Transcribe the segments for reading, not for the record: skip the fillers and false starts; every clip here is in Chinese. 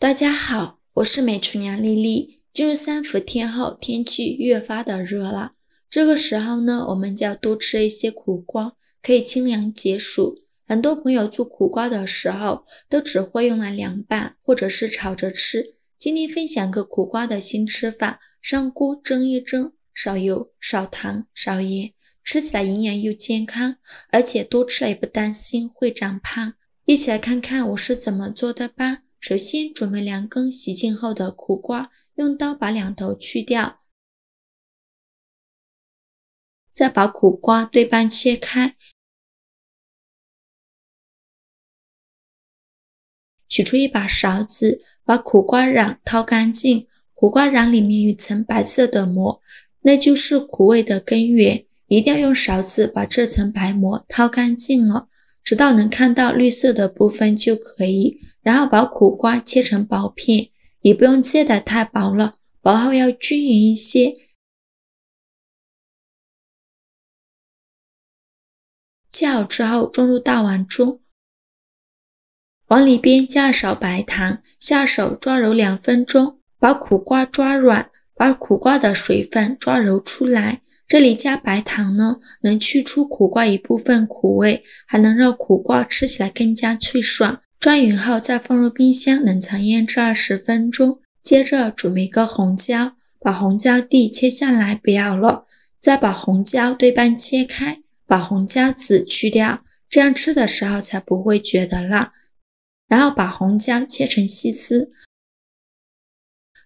大家好，我是美厨娘丽丽。进入3伏天后，天气越发的热了。这个时候呢，我们就要多吃一些苦瓜，可以清凉解暑。很多朋友做苦瓜的时候，都只会用来凉拌或者是炒着吃。今天分享个苦瓜的新吃法，上锅蒸一蒸，少油、少糖、少盐，吃起来营养又健康，而且多吃了也不担心会长胖。一起来看看我是怎么做的吧。首先准备2根洗净后的苦瓜，用刀把两头去掉，再把苦瓜对半切开，取出一把勺子，把苦瓜瓤掏干净。苦瓜瓤里面有一层白色的膜，那就是苦味的根源，一定要用勺子把这层白膜掏干净了，直到能看到绿色的部分就可以。然后把苦瓜切成薄片，也不用切得太薄了，薄后要均匀一些。切好之后装入大碗中，往里边加勺白糖，下手抓揉2分钟，把苦瓜抓软，把苦瓜的水分抓揉出来。这里加白糖呢，能去出苦瓜一部分苦味，还能让苦瓜吃起来更加脆爽。抓匀后再放入冰箱冷藏腌制20分钟。接着准备一个红椒，把红椒蒂切下来不要了，再把红椒对半切开，把红椒籽去掉，这样吃的时候才不会觉得辣。然后把红椒切成细丝，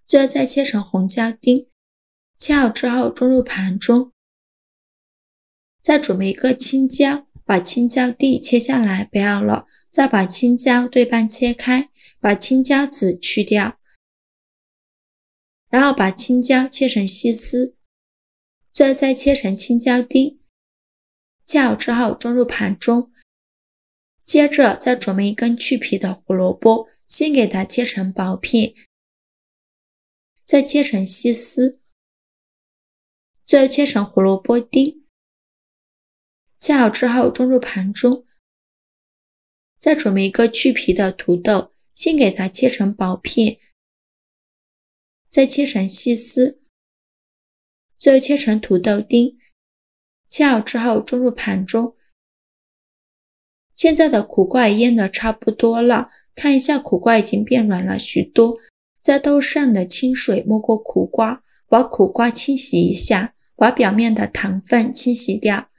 最后再切成红椒丁。切好之后装入盘中。再准备一个青椒，把青椒蒂切下来不要了，再把青椒对半切开，把青椒籽去掉，然后把青椒切成细丝，最后再切成青椒丁。切好之后装入盘中。接着再准备1根去皮的胡萝卜，先给它切成薄片，再切成细丝，最后切成胡萝卜丁。切好之后装入盘中。再准备1个去皮的土豆，先给它切成薄片，再切成细丝，最后切成土豆丁。切好之后装入盘中。现在的苦瓜也腌得差不多了，看一下苦瓜已经变软了许多。在豆上的清水没过苦瓜，把苦瓜清洗一下，把表面的糖分清洗掉。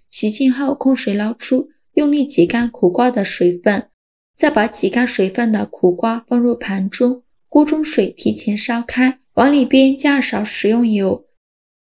洗净后控水捞出，用力挤干苦瓜的水分，再把挤干水分的苦瓜放入盘中。锅中水提前烧开，往里边加2勺食用油，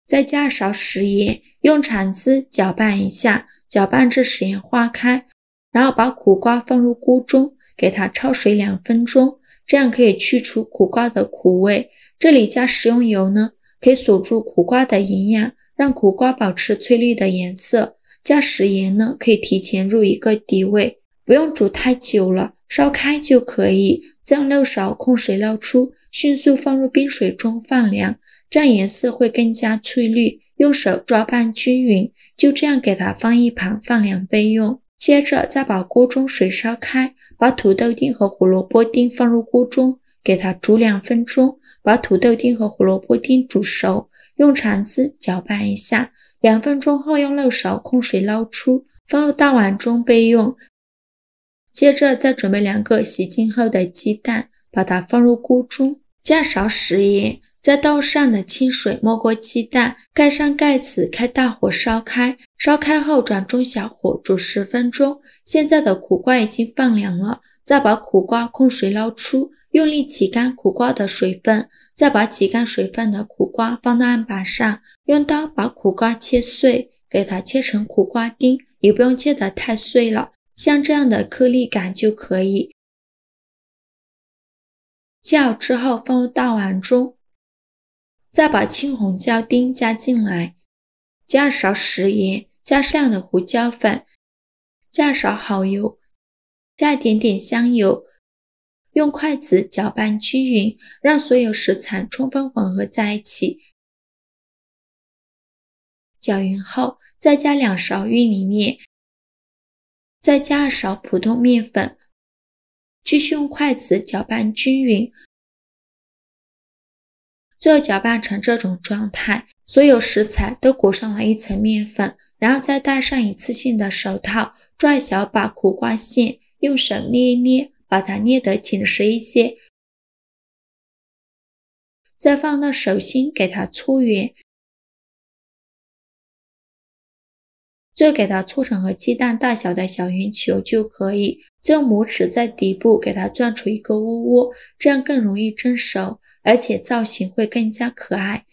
再加2勺食盐，用铲子搅拌一下，搅拌至食盐化开。然后把苦瓜放入锅中，给它焯水2分钟，这样可以去除苦瓜的苦味。这里加食用油呢，可以锁住苦瓜的营养，让苦瓜保持翠绿的颜色。加食盐呢，可以提前入一个底味，不用煮太久了，烧开就可以。再用6勺控水捞出，迅速放入冰水中放凉，这样颜色会更加翠绿。用手抓拌均匀，就这样给它放一旁放凉备用。接着再把锅中水烧开，把土豆丁和胡萝卜丁放入锅中，给它煮2分钟，把土豆丁和胡萝卜丁煮熟，用铲子搅拌一下。2分钟后用6勺控水捞出，放入大碗中备用。接着再准备2个洗净后的鸡蛋，把它放入锅中，加勺食盐，在豆上的清水没过鸡蛋，盖上盖子，开大火烧开。烧开后转中小火煮10分钟。现在的苦瓜已经放凉了，再把苦瓜控水捞出，用力挤干苦瓜的水分，再把挤干水分的苦瓜放到案板上，用刀把苦瓜切碎，给它切成苦瓜丁，也不用切得太碎了，像这样的颗粒感就可以。切好之后放入大碗中，再把青红椒丁加进来，加2勺食盐，加适量的胡椒粉，加2勺蚝油，加一点点香油，用筷子搅拌均匀，让所有食材充分混合在一起。搅匀后再加2勺玉米面，再加2勺普通面粉，继续用筷子搅拌均匀，最后搅拌成这种状态，所有食材都裹上了一层面粉，然后再戴上一次性的手套，抓一小把苦瓜馅，用手捏一捏，把它捏得紧实一些，再放到手心给它搓圆，最后给它搓成和鸡蛋大小的小圆球就可以，再用拇指在底部给它钻出一个窝窝，这样更容易蒸熟，而且造型会更加可爱。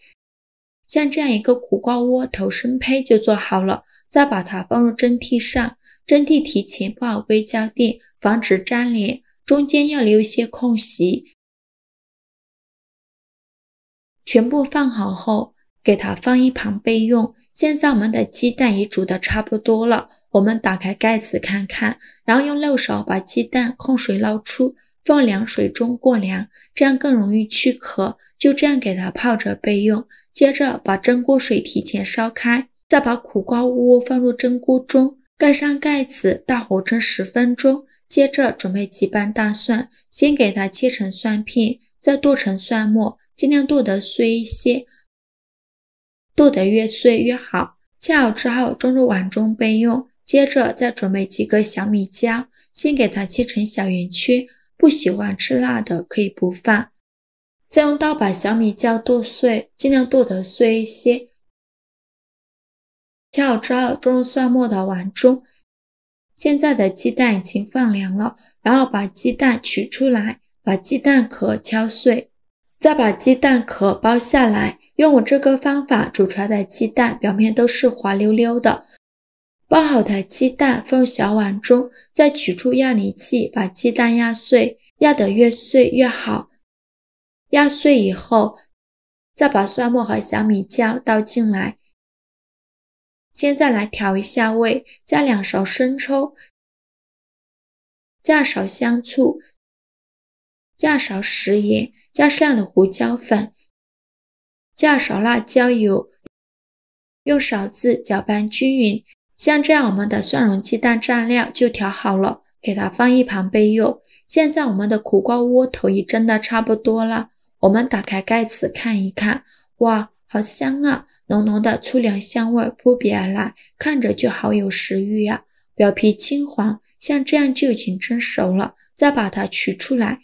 像这样一个苦瓜窝头生胚就做好了，再把它放入蒸屉上，蒸屉提前铺好硅胶垫，防止粘连，中间要留一些空隙。全部放好后，给它放一旁备用。现在我们的鸡蛋也煮得差不多了，我们打开盖子看看，然后用漏勺把鸡蛋控水捞出，放凉水中过凉，这样更容易去壳，就这样给它泡着备用。接着把蒸锅水提前烧开，再把苦瓜窝放入蒸锅中，盖上盖子，大火蒸10分钟。接着准备几瓣大蒜，先给它切成蒜片，再剁成蒜末，尽量剁得碎一些，剁得越碎越好。切好之后装入碗中备用。接着再准备几个小米椒，先给它切成小圆圈，不喜欢吃辣的可以不放。再用刀把小米椒剁碎，尽量剁得碎一些。切好之后装入蒜末的碗中。现在的鸡蛋已经放凉了，然后把鸡蛋取出来，把鸡蛋壳敲碎，再把鸡蛋壳剥下来。用我这个方法煮出来的鸡蛋表面都是滑溜溜的。剥好的鸡蛋放入小碗中，再取出压力器把鸡蛋压碎，压得越碎越好。压碎以后，再把蒜末和小米椒倒进来。现在来调一下味，加2勺生抽，加勺香醋，加勺食盐，加适量的胡椒粉，加勺辣椒油，用勺子搅拌均匀。像这样我们的蒜蓉鸡蛋蘸料就调好了，给它放一旁备用。现在我们的苦瓜窝头也蒸得差不多了，我们打开盖子看一看，哇，好香啊，浓浓的粗粮香味扑鼻而来，看着就好有食欲啊。表皮青黄，像这样就已经蒸熟了，再把它取出来。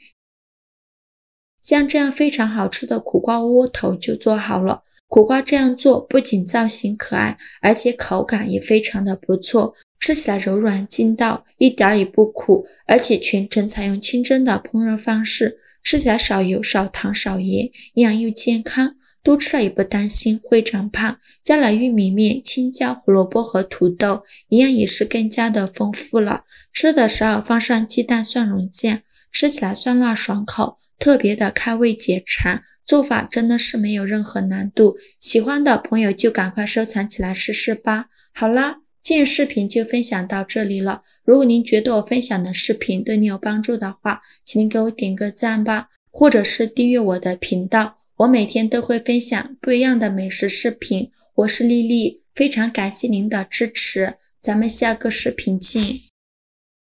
像这样非常好吃的苦瓜窝头就做好了。苦瓜这样做不仅造型可爱，而且口感也非常的不错，吃起来柔软筋道，一点也不苦，而且全程采用清蒸的烹饪方式，吃起来少油少糖少盐，营养又健康，多吃了也不担心会长胖。加了玉米面、青椒、胡萝卜和土豆，营养也是更加的丰富了。吃的时候放上鸡蛋蒜蓉酱，吃起来酸辣爽口，特别的开胃解馋，做法真的是没有任何难度，喜欢的朋友就赶快收藏起来试试吧。好啦，今日视频就分享到这里了，如果您觉得我分享的视频对你有帮助的话，请您给我点个赞吧，或者是订阅我的频道，我每天都会分享不一样的美食视频。我是丽丽，非常感谢您的支持，咱们下个视频见。